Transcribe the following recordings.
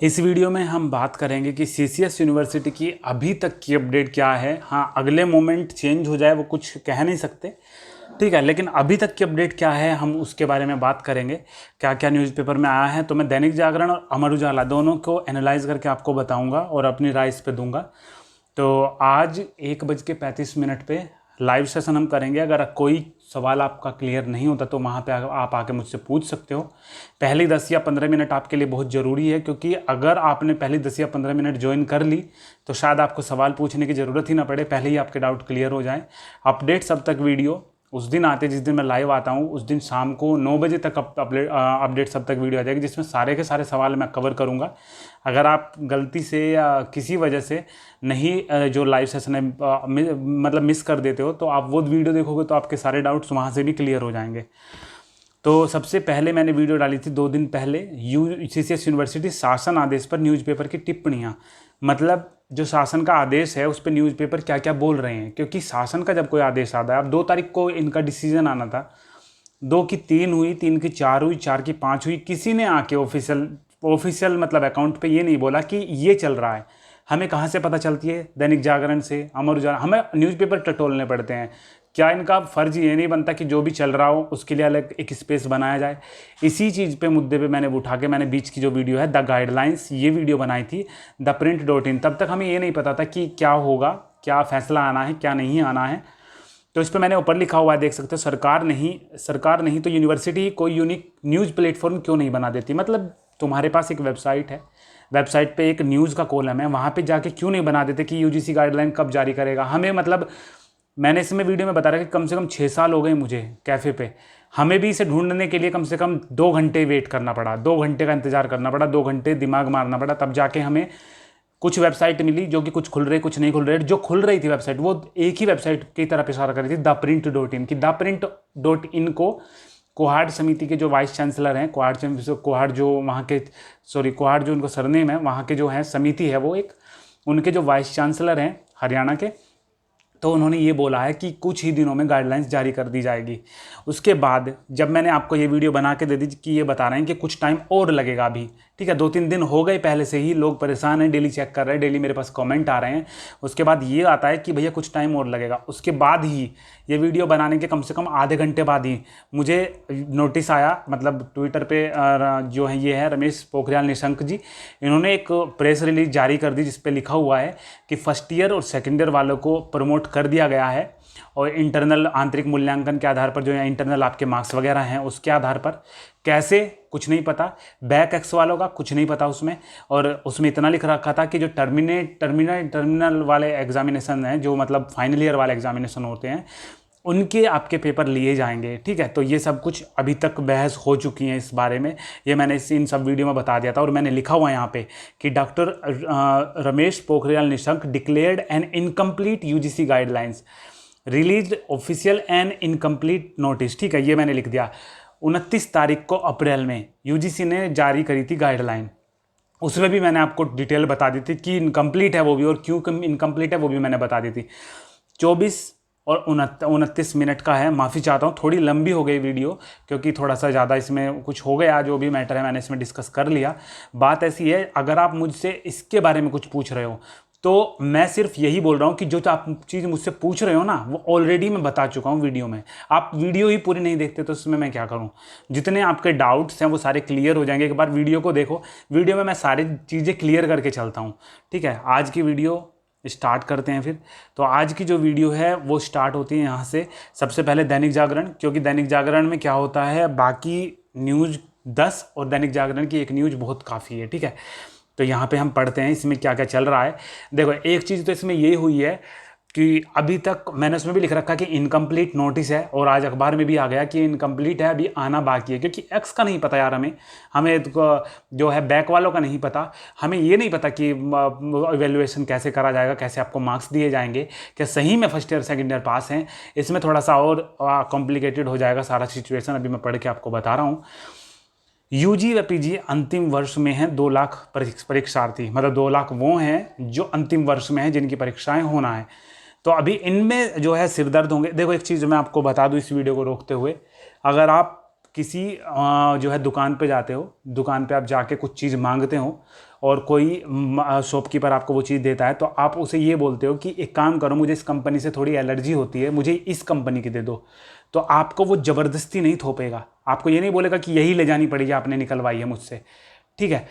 इस वीडियो में हम बात करेंगे कि सीसीएस यूनिवर्सिटी की अभी तक की अपडेट क्या है। हाँ, अगले मोमेंट चेंज हो जाए वो कुछ कह नहीं सकते, ठीक है, लेकिन अभी तक की अपडेट क्या है हम उसके बारे में बात करेंगे। क्या क्या न्यूज़पेपर में आया है तो मैं दैनिक जागरण और अमर उजाला दोनों को एनालाइज करके आपको बताऊंगा और अपनी राय इस पे दूंगा। तो आज 1:35 पे लाइव सेशन हम करेंगे। अगर कोई सवाल आपका क्लियर नहीं होता तो वहाँ पे आप आके मुझसे पूछ सकते हो। पहली 10 या 15 मिनट आपके लिए बहुत ज़रूरी है, क्योंकि अगर आपने पहली 10 या 15 मिनट ज्वाइन कर ली तो शायद आपको सवाल पूछने की ज़रूरत ही ना पड़े, पहले ही आपके डाउट क्लियर हो जाए। अपडेट्स अब तक वीडियो उस दिन आते जिस दिन मैं लाइव आता हूँ, उस दिन शाम को 9 बजे तक अपडेट्स अब तक वीडियो आ जाएगी, जिसमें सारे के सारे सवाल मैं कवर करूँगा। अगर आप गलती से या किसी वजह से नहीं जो लाइव सेशन है मतलब मिस कर देते हो तो आप वो वीडियो देखोगे तो आपके सारे डाउट्स वहाँ से भी क्लियर हो जाएंगे। तो सबसे पहले मैंने वीडियो डाली थी 2 दिन पहले, सीसीएस यूनिवर्सिटी शासन आदेश पर न्यूज़पेपर की टिप्पणियाँ। मतलब जो शासन का आदेश है उस पर न्यूज़पेपर क्या क्या बोल रहे हैं, क्योंकि शासन का जब कोई आदेश आता है, अब 2 तारीख को इनका डिसीजन आना था, 2 की 3 हुई, 3 की 4 हुई, 4 की 5 हुई, किसी ने आके ऑफिशियल मतलब अकाउंट पे ये नहीं बोला कि ये चल रहा है। हमें कहाँ से पता चलती है? दैनिक जागरण से, अमर उजाला। हमें न्यूज़पेपर टटोलने पड़ते हैं। क्या इनका फ़र्ज ये नहीं बनता कि जो भी चल रहा हो उसके लिए अलग एक स्पेस बनाया जाए? इसी चीज़ पे मुद्दे पे मैंने उठा के मैंने बीच की जो वीडियो है द गाइडलाइंस, ये वीडियो बनाई थी theprint.in। तब तक हमें ये नहीं पता था कि क्या होगा, क्या फैसला आना है, क्या नहीं आना है। तो इस पर मैंने ऊपर लिखा हुआ है, देख सकते हो, सरकार नहीं तो यूनिवर्सिटी कोई यूनिक न्यूज़ प्लेटफॉर्म क्यों नहीं बना देती। मतलब तुम्हारे पास एक वेबसाइट है, वेबसाइट पे एक न्यूज़ का कॉलम है, वहाँ पे जाके क्यों नहीं बना देते कि यूजीसी गाइडलाइन कब जारी करेगा। हमें मतलब मैंने इसमें वीडियो में बता रहा कि कम से कम 6 साल हो गए मुझे कैफ़े पे, हमें भी इसे ढूंढने के लिए कम से कम 2 घंटे वेट करना पड़ा, 2 घंटे का इंतज़ार करना पड़ा, 2 घंटे दिमाग मारना पड़ा, तब जाके हमें कुछ वेबसाइट मिली जो कि कुछ खुल रहे कुछ नहीं खुल रहे। जो खुल रही थी वेबसाइट वो एक ही वेबसाइट की तरफ इशारा कर रही थी, theprint.in की। theprint.in को कोहाड़ समिति के जो वाइस चांसलर हैं, कोहाड़ जो वहाँ के कोहाड़ जो उनको सरनेम है, वहाँ के जो हैं समिति है वो एक, उनके जो वाइस चांसलर हैं हरियाणा के, तो उन्होंने ये बोला है कि कुछ ही दिनों में गाइडलाइंस जारी कर दी जाएगी। उसके बाद जब मैंने आपको ये वीडियो बना के दे दी कि ये बता रहे हैं कि कुछ टाइम और लगेगा अभी, ठीक है, 2-3 दिन हो गए पहले से ही, लोग परेशान हैं, डेली चेक कर रहे हैं, डेली मेरे पास कमेंट आ रहे हैं। उसके बाद ये आता है कि भैया कुछ टाइम और लगेगा। उसके बाद ही ये वीडियो बनाने के कम से कम आधे घंटे बाद ही मुझे नोटिस आया, मतलब ट्विटर पे जो है ये है रमेश पोखरियाल निशंक जी, इन्होंने एक प्रेस रिलीज जारी कर दी जिस पे लिखा हुआ है कि फर्स्ट ईयर और सेकेंड ईयर वालों को प्रमोट कर दिया गया है, और इंटरनल आंतरिक मूल्यांकन के आधार पर जो है इंटरनल आपके मार्क्स वगैरह हैं उसके आधार पर। कैसे कुछ नहीं पता, बैक एक्स वालों का कुछ नहीं पता उसमें। और उसमें इतना लिख रखा था कि जो टर्मिनल वाले एग्जामिनेशन हैं, जो मतलब फाइनल ईयर वाले एग्जामिनेशन होते हैं, उनके आपके पेपर लिए जाएंगे, ठीक है। तो ये सब कुछ अभी तक बहस हो चुकी है इस बारे में, ये मैंने इन सब वीडियो में बता दिया था। और मैंने लिखा हुआ है यहाँ पे कि doctor Ramesh Pokhriyal Nishank declared N incomplete UGC guidelines, release official and incomplete notice, ठीक है, ये मैंने लिख दिया। 29 तारीख को अप्रैल में यूजीसी ने जारी करी थी गाइडलाइन। उसमें भी मैंने आपको डिटेल बता दी थी कि इनकम्प्लीट है वो भी, और क्यों इनकम्प्लीट है वो भी मैंने बता दी थी। 24 और 29 मिनट का है, माफ़ी चाहता हूँ, थोड़ी लंबी हो गई वीडियो क्योंकि थोड़ा सा ज़्यादा इसमें कुछ हो गया, जो भी मैटर है मैंने इसमें डिस्कस कर लिया। बात ऐसी है, अगर आप मुझसे इसके बारे में कुछ पूछ रहे हो तो मैं सिर्फ यही बोल रहा हूँ कि जो आप चीज़ मुझसे पूछ रहे हो ना, वो ऑलरेडी मैं बता चुका हूँ वीडियो में। आप वीडियो ही पूरी नहीं देखते तो उसमें मैं क्या करूँ? जितने आपके डाउट्स हैं वो सारे क्लियर हो जाएंगे। एक बार वीडियो को देखो, वीडियो में मैं सारी चीज़ें क्लियर करके चलता हूँ, ठीक है। आज की वीडियो स्टार्ट करते हैं फिर। तो आज की जो वीडियो है वो स्टार्ट होती है यहाँ से। सबसे पहले दैनिक जागरण, क्योंकि दैनिक जागरण में क्या होता है, बाकी न्यूज़ 10 और दैनिक जागरण की एक न्यूज़ बहुत काफ़ी है, ठीक है। तो यहाँ पे हम पढ़ते हैं इसमें क्या क्या चल रहा है। देखो, एक चीज़ तो इसमें ये हुई है कि अभी तक मैंने उसमें भी लिख रखा कि इनकम्प्लीट नोटिस है, और आज अखबार में भी आ गया कि इनकम्प्लीट है, अभी आना बाकी है। क्योंकि एक्स का नहीं पता यार, हमें जो है बैक वालों का नहीं पता, हमें ये नहीं पता कि इवेल्युएशन कैसे करा जाएगा, कैसे आपको मार्क्स दिए जाएंगे, क्या सही में फर्स्ट ईयर सेकेंड ईयर पास हैं। इसमें थोड़ा सा और कॉम्प्लिकेटेड हो जाएगा सारा सिचुएशन, अभी मैं पढ़ के आपको बता रहा हूँ। यूजी व पीजी अंतिम वर्ष में हैं 2 लाख परीक्षार्थी, मतलब 2 लाख वो हैं जो अंतिम वर्ष में हैं जिनकी परीक्षाएं होना है। तो अभी इनमें जो है सिरदर्द होंगे। देखो, एक चीज़ मैं आपको बता दूं इस वीडियो को रोकते हुए, अगर आप किसी जो है दुकान पे जाते हो, दुकान पे आप जाके कुछ चीज़ मांगते हो और कोई शॉपकीपर आपको वो चीज़ देता है तो आप उसे ये बोलते हो कि एक काम करो, मुझे इस कंपनी से थोड़ी एलर्जी होती है, मुझे इस कंपनी की दे दो, तो आपको वो ज़बरदस्ती नहीं थोपेगा, आपको ये नहीं बोलेगा कि यही ले जानी पड़ेगी, आपने निकलवाई है मुझसे। ठीक है,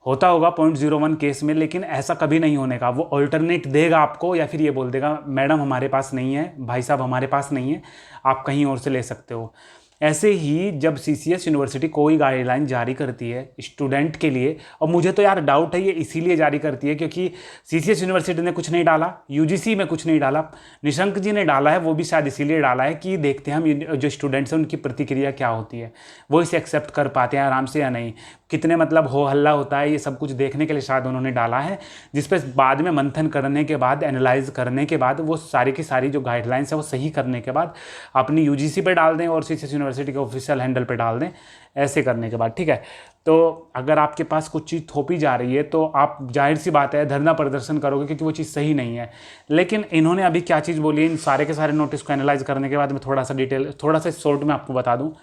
होता होगा 0.01 केस में, लेकिन ऐसा कभी नहीं होने का। वो ऑल्टरनेट देगा आपको, या फिर ये बोल देगा मैडम हमारे पास नहीं है, भाई साहब हमारे पास नहीं है, आप कहीं और से ले सकते हो। ऐसे ही जब सीसीएस यूनिवर्सिटी कोई गाइडलाइन जारी करती है स्टूडेंट के लिए, और मुझे तो यार डाउट है ये इसीलिए जारी करती है क्योंकि सीसीएस यूनिवर्सिटी ने कुछ नहीं डाला, यूजीसी में कुछ नहीं डाला, निशंक जी ने डाला है, वो भी शायद इसीलिए डाला है कि देखते हैं हम जो स्टूडेंट्स हैं उनकी प्रतिक्रिया क्या होती है, वो इसे एक्सेप्ट कर पाते हैं आराम से या नहीं, कितने मतलब हो हल्ला होता है, ये सब कुछ देखने के लिए शायद उन्होंने डाला है, जिस पर बाद में मंथन करने के बाद, एनालाइज करने के बाद, वो सारी की सारी जो गाइडलाइंस है वो सही करने के बाद अपनी यूजीसी पे डाल दें और सीसीएस यूनिवर्सिटी के ऑफिशियल हैंडल पे डाल दें, ऐसे करने के बाद। ठीक है, तो अगर आपके पास कुछ चीज़ थोपी जा रही है तो आप जाहिर सी बात है धरना प्रदर्शन करोगे क्योंकि वो चीज़ सही नहीं है। लेकिन इन्होंने अभी क्या चीज़ बोली है, इन सारे के सारे नोटिस को एनालाइज करने के बाद मैं थोड़ा सा डिटेल, थोड़ा सा शॉर्ट में आपको बता दूँ।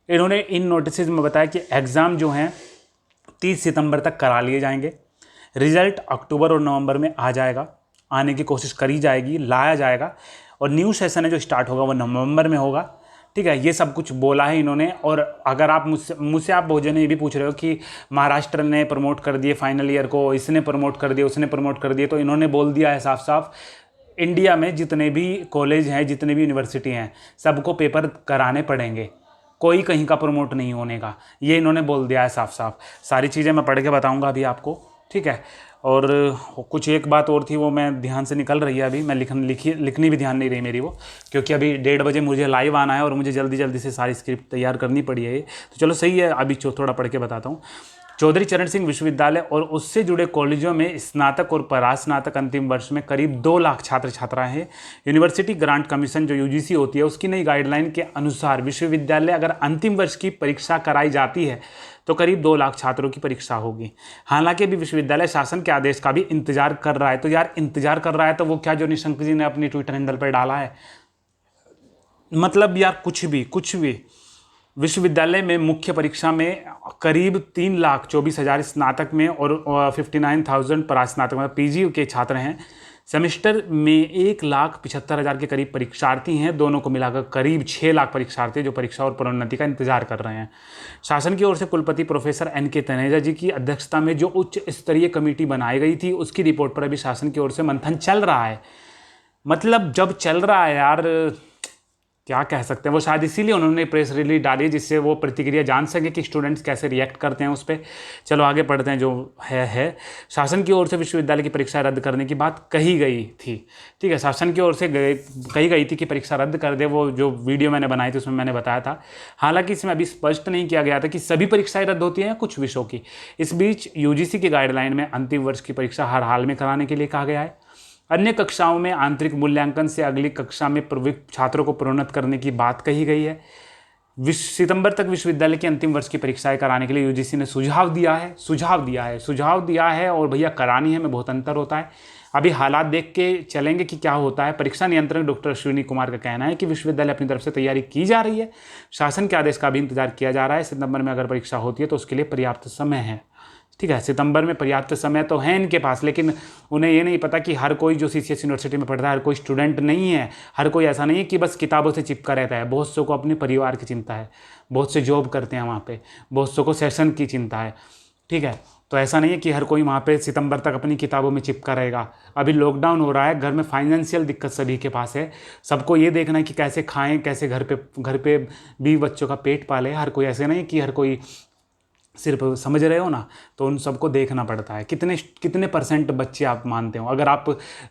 इन्होंने इन नोटिस में बताया कि एग्ज़ाम जो हैं 30 सितंबर तक करा लिए जाएंगे, रिजल्ट अक्टूबर और नवंबर में आ जाएगा, आने की कोशिश करी जाएगी, लाया जाएगा, और न्यू सेशन है जो स्टार्ट होगा वो नवंबर में होगा। ठीक है, ये सब कुछ बोला है इन्होंने। और अगर आप मुझसे आप बहुजन ये भी पूछ रहे हो कि महाराष्ट्र ने प्रमोट कर दिए फाइनल ईयर को, इसने प्रमोट कर दिया, उसने प्रमोट कर दिए, तो इन्होंने बोल दिया है साफ साफ इंडिया में जितने भी कॉलेज हैं, जितने भी यूनिवर्सिटी हैं, सबको पेपर कराने पड़ेंगे, कोई कहीं का प्रमोट नहीं होने का, ये इन्होंने बोल दिया है साफ साफ। सारी चीज़ें मैं पढ़ के बताऊंगा अभी आपको। ठीक है, और कुछ एक बात और थी वो मैं ध्यान से निकल रही है, अभी मैं लिखनी भी ध्यान नहीं रही मेरी वो, क्योंकि अभी 1:30 बजे मुझे लाइव आना है और मुझे जल्दी जल्दी से सारी स्क्रिप्ट तैयार करनी पड़ी है ये। तो चलो सही है, अभी थोड़ा पढ़ के बताता हूँ। चौधरी चरण सिंह विश्वविद्यालय और उससे जुड़े कॉलेजों में स्नातक और परास्नातक अंतिम वर्ष में करीब 2 लाख छात्र छात्राएं हैं। यूनिवर्सिटी ग्रांट कमीशन जो यूजीसी होती है उसकी नई गाइडलाइन के अनुसार विश्वविद्यालय अगर अंतिम वर्ष की परीक्षा कराई जाती है तो करीब 2 लाख छात्रों की परीक्षा होगी। हालांकि अभी विश्वविद्यालय शासन के आदेश का भी इंतजार कर रहा है। तो यार इंतजार कर रहा है तो वो क्या जो निशंक जी ने अपनी ट्विटर हैंडल पर डाला है, मतलब यार कुछ भी विश्वविद्यालय में मुख्य परीक्षा में करीब 3,24,000 स्नातक में और 59,000 परास्नातक में पीजी के छात्र हैं। सेमेस्टर में 1,75,000 के करीब परीक्षार्थी हैं। दोनों को मिलाकर करीब 6 लाख परीक्षार्थी जो परीक्षा और प्रोन्नति का इंतजार कर रहे हैं। शासन की ओर से कुलपति प्रोफेसर NK तनेजा जी की अध्यक्षता में जो उच्च स्तरीय कमेटी बनाई गई थी उसकी रिपोर्ट पर अभी शासन की ओर से मंथन चल रहा है। मतलब जब चल रहा है यार, क्या कह सकते हैं, वो शायद इसीलिए उन्होंने प्रेस रिलीज डाली जिससे वो प्रतिक्रिया जान सके कि स्टूडेंट्स कैसे रिएक्ट करते हैं उस पर। चलो आगे पढ़ते हैं। जो है शासन की ओर से विश्वविद्यालय की परीक्षा रद्द करने की बात कही गई थी। ठीक है, शासन की ओर से कही गई थी कि परीक्षा रद्द कर दे। वो जो वीडियो मैंने बनाई थी उसमें मैंने बताया था। हालांकि इसमें अभी स्पष्ट नहीं किया गया था कि सभी परीक्षाएं रद्द होती हैं या कुछ विषयों की। इस बीच यूजीसी की गाइडलाइन में अंतिम वर्ष की परीक्षा हर हाल में कराने के लिए कहा गया है। अन्य कक्षाओं में आंतरिक मूल्यांकन से अगली कक्षा में प्रवृत्त छात्रों को प्रोन्नत करने की बात कही गई है। सितंबर तक विश्वविद्यालय के अंतिम वर्ष की परीक्षाएं कराने के लिए यूजीसी ने सुझाव दिया है और भैया करानी है में बहुत अंतर होता है। अभी हालात देख के चलेंगे कि क्या होता है। परीक्षा नियंत्रक डॉक्टर अश्विनी कुमार का कहना है कि विश्वविद्यालय अपनी तरफ से तैयारी की जा रही है, शासन के आदेश का भी इंतजार किया जा रहा है। सितंबर में अगर परीक्षा होती है तो उसके लिए पर्याप्त समय है। ठीक है, सितंबर में पर्याप्त समय तो है इनके पास, लेकिन उन्हें ये नहीं पता कि हर कोई जो सीसीएस यूनिवर्सिटी में पढ़ता है हर कोई स्टूडेंट नहीं है, हर कोई ऐसा नहीं है कि बस किताबों से चिपका रहता है। बहुत सौ को अपने परिवार की चिंता है, बहुत से जॉब करते हैं वहाँ पे, बहुत सौ को सेशन की चिंता है। ठीक है, तो ऐसा नहीं है कि हर कोई वहाँ पे सितंबर तक अपनी किताबों में चिपका रहेगा। अभी लॉकडाउन हो रहा है, घर में फाइनेंशियल दिक्कत सभी के पास है। सबको ये देखना है कि कैसे खाएं, कैसे घर पे भी बच्चों का पेट पाले। हर कोई ऐसे नहीं कि हर कोई सिर्फ, समझ रहे हो ना, तो उन सबको देखना पड़ता है। कितने परसेंट बच्चे आप मानते हो? अगर आप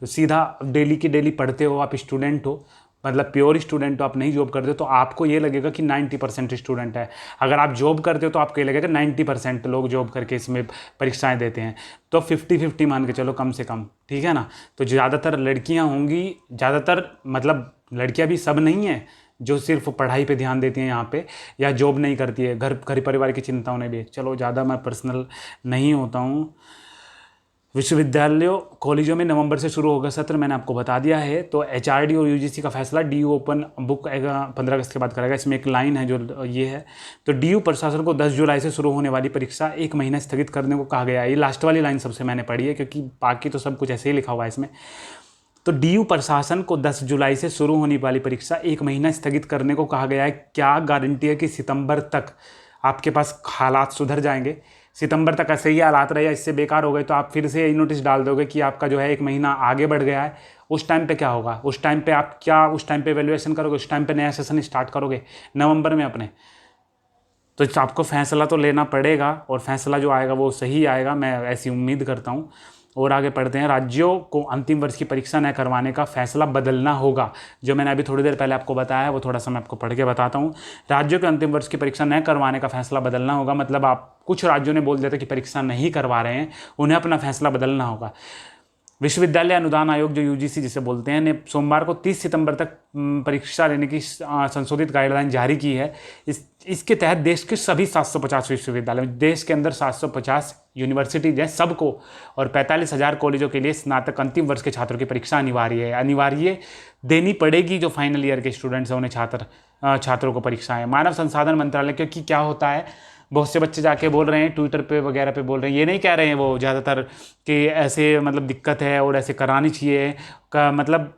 सीधा डेली की डेली पढ़ते हो, आप स्टूडेंट हो, मतलब प्योर स्टूडेंट हो, आप नहीं जॉब करते हो, तो आपको ये लगेगा कि 90% स्टूडेंट है। अगर आप जॉब करते हो तो आपको ये लगेगा 90% लोग जॉब करके इसमें परीक्षाएं देते हैं। तो 50-50 मान के चलो कम से कम, ठीक है ना। तो ज़्यादातर लड़कियाँ होंगी, ज़्यादातर मतलब लड़कियाँ भी सब नहीं है जो सिर्फ पढ़ाई पे ध्यान देती हैं यहाँ पे, या जॉब नहीं करती है, घर परिवार की चिंताओं ने भी। चलो ज़्यादा मैं पर्सनल नहीं होता हूँ। विश्वविद्यालयों कॉलेजों में नवंबर से शुरू होगा सत्र, मैंने आपको बता दिया है। तो एचआरडी और यूजीसी का फैसला, डीयू ओपन बुक 15 अगस्त के बाद करेगा। इसमें एक लाइन है जो ये है, तो डीयू प्रशासन को 10 जुलाई से शुरू होने वाली परीक्षा 1 महीना स्थगित करने को कहा गया है। ये लास्ट वाली लाइन सबसे मैंने पढ़ी है, क्योंकि बाकी तो सब कुछ ऐसे ही लिखा हुआ है इसमें। तो डीयू प्रशासन को 10 जुलाई से शुरू होने वाली परीक्षा 1 महीना स्थगित करने को कहा गया है। क्या गारंटी है कि सितंबर तक आपके पास हालात सुधर जाएंगे? सितंबर तक ऐसे ही हालात रहे या इससे बेकार हो गए तो आप फिर से यही नोटिस डाल दोगे कि आपका जो है 1 महीना आगे बढ़ गया है। उस टाइम पे क्या होगा? उस टाइम पे आप क्या उस टाइम पे वैल्यूएशन करोगे? उस टाइम पे नया सेशन स्टार्ट करोगे नवंबर में अपने? तो आपको फैसला तो लेना पड़ेगा, और फैसला जो आएगा वो सही आएगा, मैं ऐसी उम्मीद करता हूँ। और आगे पढ़ते हैं। राज्यों को अंतिम वर्ष की परीक्षा न करवाने का फैसला बदलना होगा। जो मैंने अभी थोड़ी देर पहले आपको बताया वो थोड़ा सा मैं आपको पढ़ के बताता हूँ। राज्यों के अंतिम वर्ष की परीक्षा न करवाने का फैसला बदलना होगा, मतलब आप कुछ राज्यों ने बोल दिया था कि परीक्षा नहीं करवा रहे हैं, उन्हें अपना फैसला बदलना होगा। विश्वविद्यालय अनुदान आयोग जो यूजीसी जिसे बोलते हैं, ने सोमवार को 30 सितंबर तक परीक्षा लेने की संशोधित गाइडलाइन जारी की है। इसके तहत देश के सभी 750 विश्वविद्यालय, देश के अंदर 750 यूनिवर्सिटीज हैं सबको, और 45,000 कॉलेजों के लिए स्नातक अंतिम वर्ष के छात्रों की परीक्षा अनिवार्य देनी पड़ेगी। जो फाइनल ईयर के स्टूडेंट्स हैं उन्हें छात्रों को परीक्षाएं। मानव संसाधन मंत्रालय, क्योंकि क्या होता है, बहुत से बच्चे जाके बोल रहे हैं ट्विटर पे वगैरह पे बोल रहे हैं, ये नहीं कह रहे हैं वो ज़्यादातर कि ऐसे मतलब दिक्कत है और ऐसे करानी चाहिए का, मतलब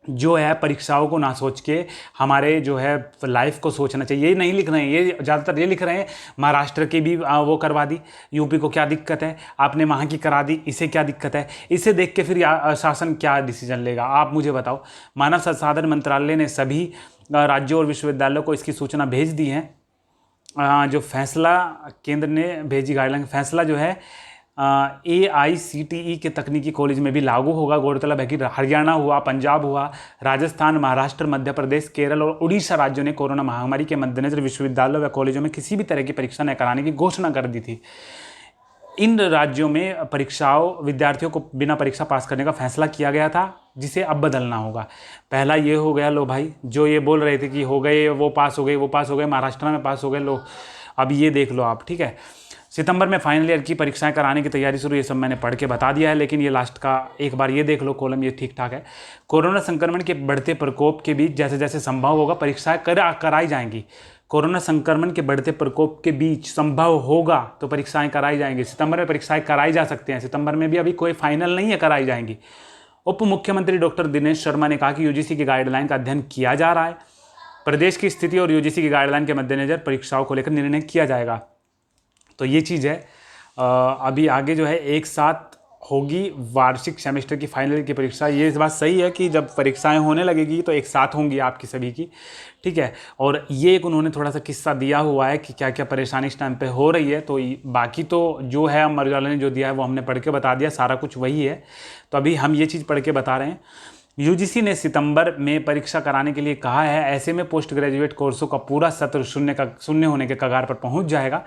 जो है परीक्षाओं को ना सोच के हमारे जो है लाइफ को सोचना चाहिए। ये नहीं लिख रहे हैं, ये ज़्यादातर ये लिख रहे हैं महाराष्ट्र की भी वो करवा दी, यूपी को क्या दिक्कत है, आपने वहाँ की करा दी, इसे क्या दिक्कत है। इसे देख के फिर शासन क्या डिसीजन लेगा, आप मुझे बताओ। मानव संसाधन मंत्रालय ने सभी राज्यों और विश्वविद्यालयों को इसकी सूचना भेज दी है। जो फैसला केंद्र ने भेजी गाइडलाइन, फैसला जो है AICTE के तकनीकी कॉलेज में भी लागू होगा। गौरतलब है कि हरियाणा हुआ, पंजाब हुआ, राजस्थान, महाराष्ट्र, मध्य प्रदेश, केरल और उड़ीसा राज्यों ने कोरोना महामारी के मद्देनजर विश्वविद्यालयों व कॉलेजों में किसी भी तरह की परीक्षा न कराने की घोषणा कर दी थी। इन राज्यों में विद्यार्थियों को बिना परीक्षा पास करने का फैसला किया गया था, जिसे अब बदलना होगा। पहला ये हो गया, लो भाई, जो ये बोल रहे थे कि हो गए वो पास हो गए, महाराष्ट्र में पास हो गए, लो अब ये देख लो आप, ठीक है। सितंबर में फाइनल ईयर की परीक्षाएं कराने की तैयारी शुरू, ये सब मैंने पढ़ के बता दिया है, लेकिन ये लास्ट का एक बार ये देख लो कॉलम, ये ठीक ठाक है। कोरोना संक्रमण के बढ़ते प्रकोप के बीच जैसे जैसे संभव होगा परीक्षाएं कराई जाएंगी। कोरोना संक्रमण के बढ़ते प्रकोप के बीच संभव होगा तो परीक्षाएं कराई जाएंगी। सितंबर में परीक्षाएं कराई जा सकती हैं, सितंबर में भी अभी कोई फाइनल नहीं है, कराई जाएंगी। उप मुख्यमंत्री डॉक्टर दिनेश शर्मा ने कहा कि यूजीसी की गाइडलाइन का अध्ययन किया जा रहा है। प्रदेश की स्थिति और यूजीसी की गाइडलाइन के मद्देनजर परीक्षाओं को लेकर निर्णय किया जाएगा। तो ये चीज़ है। अभी आगे जो है एक साथ होगी वार्षिक सेमेस्टर की फाइनल की परीक्षा। ये इस बात सही है कि जब परीक्षाएं होने लगेगी तो एक साथ होंगी आपकी सभी की, ठीक है। और ये एक उन्होंने थोड़ा सा किस्सा दिया हुआ है कि क्या क्या परेशानी इस टाइम पे हो रही है। तो बाकी तो जो है अमर उजाला ने जो दिया है वो हमने पढ़ के बता दिया, सारा कुछ वही है। तो अभी हम ये चीज़ पढ़ के बता रहे हैं। यूजीसी ने सितंबर में परीक्षा कराने के लिए कहा है। ऐसे में पोस्ट ग्रेजुएट कोर्सों का पूरा सत्र शून्य होने के कगार पर पहुंच जाएगा।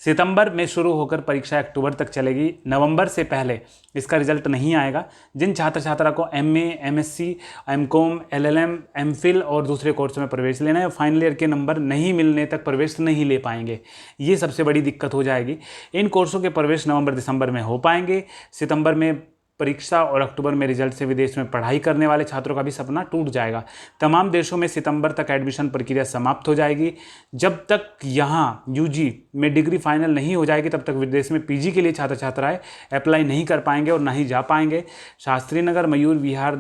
सितंबर में शुरू होकर परीक्षा अक्टूबर तक चलेगी। नवंबर से पहले इसका रिजल्ट नहीं आएगा। जिन छात्र छात्रा को MA, MSc, MCom, LLM, MPhil और दूसरे कोर्स में प्रवेश लेना है, फाइनल ईयर के नंबर नहीं मिलने तक प्रवेश नहीं ले पाएंगे। ये सबसे बड़ी दिक्कत हो जाएगी। इन कोर्सों के प्रवेश नवंबर दिसंबर में हो पाएंगे। सितंबर में परीक्षा और अक्टूबर में रिजल्ट से विदेश में पढ़ाई करने वाले छात्रों का भी सपना टूट जाएगा। तमाम देशों में सितंबर तक एडमिशन प्रक्रिया समाप्त हो जाएगी। जब तक यहाँ UG में डिग्री फाइनल नहीं हो जाएगी तब तक विदेश में PG के लिए छात्र छात्राएं अप्लाई नहीं कर पाएंगे और ना ही जा पाएंगे। शास्त्री नगर मयूर विहार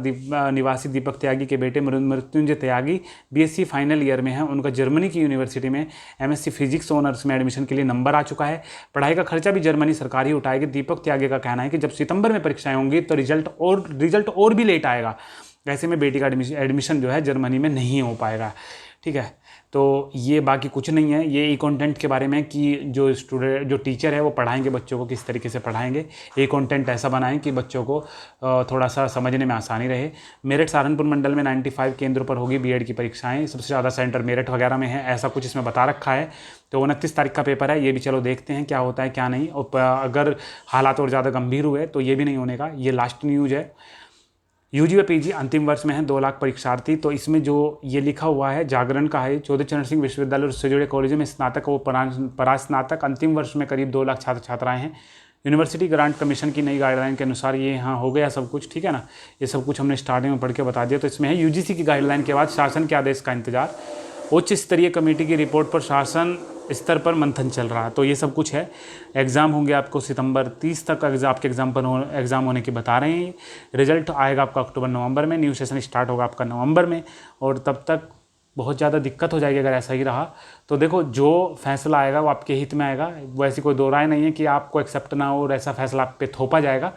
निवासी दीपक त्यागी के बेटे मृत्युंजय त्यागी BSc फाइनल ईयर में हैं। उनका जर्मनी की यूनिवर्सिटी में MSc फिजिक्स ऑनर्स में एडमिशन के लिए नंबर आ चुका है। पढ़ाई का खर्चा भी जर्मनी सरकार ही उठाएगी। दीपक त्यागी का कहना है कि जब सितंबर में परीक्षाएं होंगी तो रिजल्ट और भी लेट आएगा। ऐसे में बेटी का एडमिशन जो है जर्मनी में नहीं हो पाएगा, ठीक है। तो ये बाकी कुछ नहीं है। ये ई कंटेंट के बारे में कि जो टीचर है वो पढ़ाएंगे बच्चों को किस तरीके से पढ़ाएंगे। ये कंटेंट ऐसा बनाएं कि बच्चों को थोड़ा सा समझने में आसानी रहे। मेरठ सहारनपुर मंडल में 95 केंद्रों पर होगी BEd की परीक्षाएं। सबसे ज़्यादा सेंटर मेरठ वगैरह में है, ऐसा कुछ इसमें बता रखा है। तो 29 तारीख का पेपर है। ये भी चलो देखते हैं क्या होता है क्या नहीं। और अगर हालात और ज़्यादा गंभीर हुए तो ये भी नहीं होने का। ये लास्ट न्यूज़ है। UG व PG अंतिम वर्ष में है 2 लाख परीक्षार्थी। तो इसमें जो ये लिखा हुआ है जागरण का है, चौधरी चरण सिंह विश्वविद्यालय और उससे जुड़े कॉलेजों में स्नातक व परास्नातक अंतिम वर्ष में करीब 2 लाख छात्र छात्राएं हैं। यूनिवर्सिटी ग्रांट कमीशन की नई गाइडलाइन के अनुसार ये यहाँ हो गया सब कुछ, ठीक है ना। ये सब कुछ हमने स्टार्टिंग में पढ़ के बता दिया। तो इसमें है यूजीसी की गाइडलाइन के बाद शासन के आदेश का इंतजार, उच्च स्तरीय कमेटी की रिपोर्ट पर शासन स्तर पर मंथन चल रहा है। तो ये सब कुछ है। एग्ज़ाम होंगे आपको सितंबर 30 तक आपके एग्ज़ाम होने की बता रहे हैं। रिजल्ट आएगा आपका अक्टूबर नवंबर में, न्यू सेशन स्टार्ट होगा आपका नवंबर में, और तब तक बहुत ज़्यादा दिक्कत हो जाएगी अगर ऐसा ही रहा तो। देखो जो फैसला आएगा वो आपके हित में आएगा, वैसी कोई दो राय नहीं है कि आपको एक्सेप्ट ना हो और ऐसा फैसला आप पे थोपा जाएगा।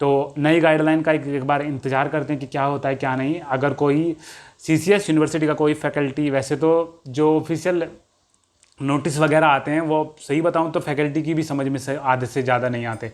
तो नई गाइडलाइन का एक बार इंतज़ार करते हैं कि क्या होता है क्या नहीं। अगर कोई CCS यूनिवर्सिटी का कोई फैकल्टी, वैसे तो जो ऑफिशियल नोटिस वगैरह आते हैं वो सही बताऊं तो फैकल्टी की भी समझ में से आधे से ज़्यादा नहीं आते,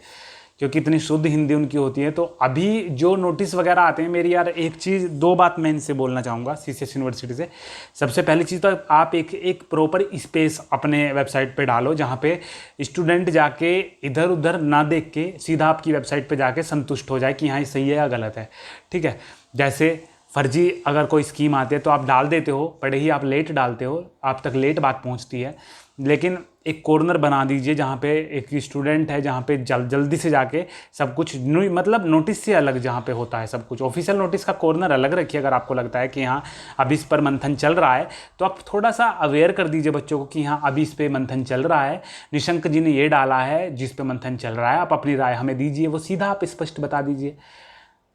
क्योंकि इतनी शुद्ध हिंदी उनकी होती है। तो अभी जो नोटिस वगैरह आते हैं, मेरी यार एक चीज़, दो बात मैं इनसे बोलना चाहूँगा CCS यूनिवर्सिटी से। सबसे पहली चीज़ तो आप एक प्रॉपर स्पेस अपने वेबसाइट पे डालो जहाँ पे स्टूडेंट जाके इधर उधर ना देख के सीधा आपकी वेबसाइट पे जाके संतुष्ट हो जाए कि हाँ ये सही है या गलत है, ठीक है। जैसे फर्जी अगर कोई स्कीम आती है तो आप डाल देते हो, बड़े ही आप लेट डालते हो, आप तक लेट बात पहुंचती है। लेकिन एक कॉर्नर बना दीजिए जहाँ पे एक स्टूडेंट है, जहाँ पे जल्दी से जाके सब कुछ मतलब नोटिस से अलग जहाँ पे होता है सब कुछ, ऑफिशियल नोटिस का कॉर्नर अलग रखिए। अगर आपको लगता है कि हाँ अभी इस पर मंथन चल रहा है तो आप थोड़ा सा अवेयर कर दीजिए बच्चों को कि हाँ अभी इस पर मंथन चल रहा है, निशंक जी ने ये डाला है जिस पे मंथन चल रहा है, आप अपनी राय हमें दीजिए, वो सीधा आप स्पष्ट बता दीजिए,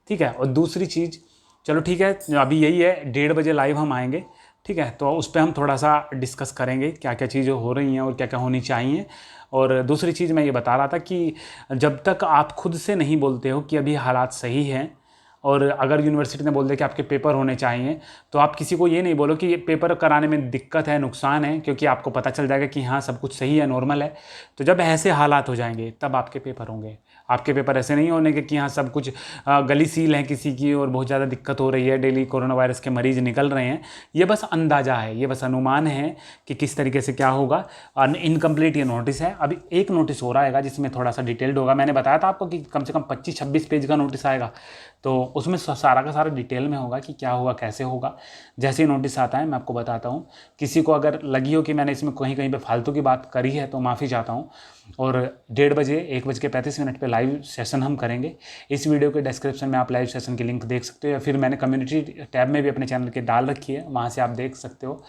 ठीक है। और दूसरी चीज़, चलो ठीक है, अभी यही है 1:30 बजे लाइव हम आएंगे, ठीक है। तो उस पर हम थोड़ा सा डिस्कस करेंगे क्या क्या चीज़ें हो रही हैं और क्या क्या होनी चाहिए। और दूसरी चीज़ मैं ये बता रहा था कि जब तक आप खुद से नहीं बोलते हो कि अभी हालात सही हैं, और अगर यूनिवर्सिटी ने बोल दिया कि आपके पेपर होने चाहिए, तो आप किसी को ये नहीं बोलो कि ये पेपर कराने में दिक्कत है, नुकसान है, क्योंकि आपको पता चल जाएगा कि हाँ सब कुछ सही है, नॉर्मल है। तो जब ऐसे हालात हो जाएंगे तब आपके पेपर होंगे। आपके पेपर ऐसे नहीं होने के कि हाँ सब कुछ गली सील है किसी की और बहुत ज़्यादा दिक्कत हो रही है, डेली कोरोना वायरस के मरीज़ निकल रहे हैं। ये बस अंदाज़ा है, ये बस अनुमान है कि किस तरीके से क्या होगा। और इनकम्प्लीट ये नोटिस है। अभी एक नोटिस हो रहा है जिसमें थोड़ा सा डिटेल्ड होगा। मैंने बताया था आपको कि कम से कम 25-26 पेज का नोटिस आएगा, तो उसमें सारा का सारा डिटेल में होगा कि क्या होगा कैसे होगा। जैसे ही नोटिस आता है मैं आपको बताता हूँ। किसी को अगर लगी हो कि मैंने इसमें कहीं कहीं पे फालतू की बात करी है तो माफ़ी चाहता हूँ। और 1:30 बजे 1:35 पे लाइव सेशन हम करेंगे। इस वीडियो के डिस्क्रिप्शन में आप लाइव सेशन की लिंक देख सकते हो, या फिर मैंने कम्युनिटी टैब में भी अपने चैनल के डाल रखी है, वहाँ से आप देख सकते हो,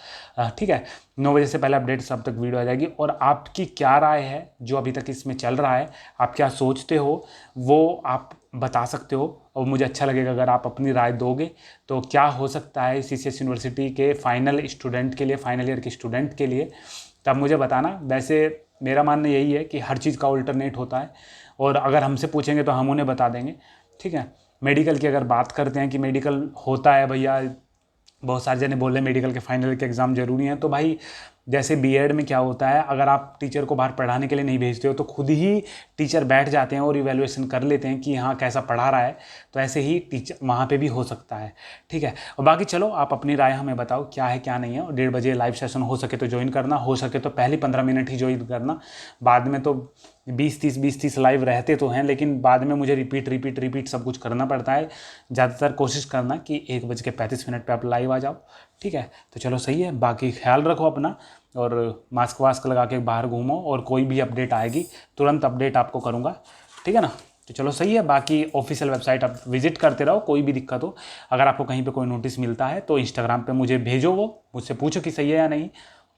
ठीक है। 9 बजे से पहले अपडेट सब तक वीडियो आ जाएगी। और आपकी क्या राय है जो अभी तक इसमें चल रहा है, आप क्या सोचते हो वो आप बता सकते हो, और मुझे अच्छा लगेगा अगर आप अपनी राय दोगे। तो क्या हो सकता है CCS यूनिवर्सिटी के फाइनल स्टूडेंट के लिए, फाइनल ईयर के स्टूडेंट के लिए, तब मुझे बताना। वैसे मेरा मानना यही है कि हर चीज़ का अल्टरनेट होता है, और अगर हमसे पूछेंगे तो हम उन्हें बता देंगे, ठीक है। मेडिकल की अगर बात करते हैं कि मेडिकल होता है भैया, बहुत सारे जने बोल रहे हैं मेडिकल के फाइनल के एग्ज़ाम ज़रूरी हैं, तो भाई जैसे बीएड में क्या होता है, अगर आप टीचर को बाहर पढ़ाने के लिए नहीं भेजते हो तो खुद ही टीचर बैठ जाते हैं और इवैल्यूएशन कर लेते हैं कि हाँ कैसा पढ़ा रहा है। तो ऐसे ही टीचर वहाँ पे भी हो सकता है, ठीक है। और बाकी चलो आप अपनी राय हमें बताओ क्या है क्या नहीं है। और 1:30 बजे लाइव सेशन हो सके तो ज्वाइन करना, हो सके तो पहले 15 मिनट ही ज्वाइन करना। बाद में तो 20-30 लाइव रहते तो हैं, लेकिन बाद में मुझे रिपीट सब कुछ करना पड़ता है। ज़्यादातर कोशिश करना कि 1:35 पे आप लाइव आ जाओ, ठीक है। तो चलो सही है, बाकी ख्याल रखो अपना, और मास्क वास्क लगा के बाहर घूमो, और कोई भी अपडेट आएगी तुरंत अपडेट आपको करूँगा, ठीक है ना। तो चलो सही है। बाकी ऑफिशियल वेबसाइट आप विजिट करते रहो, कोई भी दिक्कत हो, अगर आपको कहीं पे कोई नोटिस मिलता है तो इंस्टाग्राम पे मुझे भेजो, वो मुझसे पूछो कि सही है या नहीं।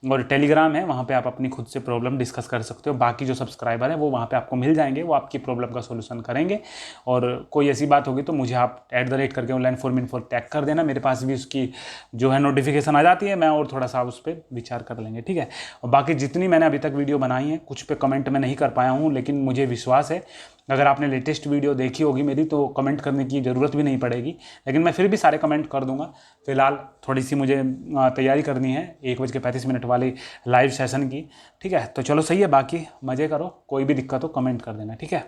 और टेलीग्राम है, वहाँ पे आप अपनी खुद से प्रॉब्लम डिस्कस कर सकते हो। बाकी जो सब्सक्राइबर है वो वहाँ पे आपको मिल जाएंगे, वो आपकी प्रॉब्लम का सोल्यूशन करेंगे। और कोई ऐसी बात होगी तो मुझे आप @ करके ऑनलाइन फॉर्म इन्फो टैग कर देना, मेरे पास भी उसकी जो है नोटिफिकेशन आ जाती है, मैं और थोड़ा सा उस पर विचार कर लेंगे, ठीक है। और बाकी जितनी मैंने अभी तक वीडियो बनाई है, कुछ पे कमेंट में नहीं कर पाया हूँ, लेकिन मुझे विश्वास है अगर आपने लेटेस्ट वीडियो देखी होगी मेरी तो कमेंट करने की ज़रूरत भी नहीं पड़ेगी, लेकिन मैं फिर भी सारे कमेंट कर दूंगा। फिलहाल थोड़ी सी मुझे तैयारी करनी है 1:35 वाली लाइव सेशन की, ठीक है। तो चलो सही है, बाकी मज़े करो, कोई भी दिक्कत हो कमेंट कर देना, ठीक है।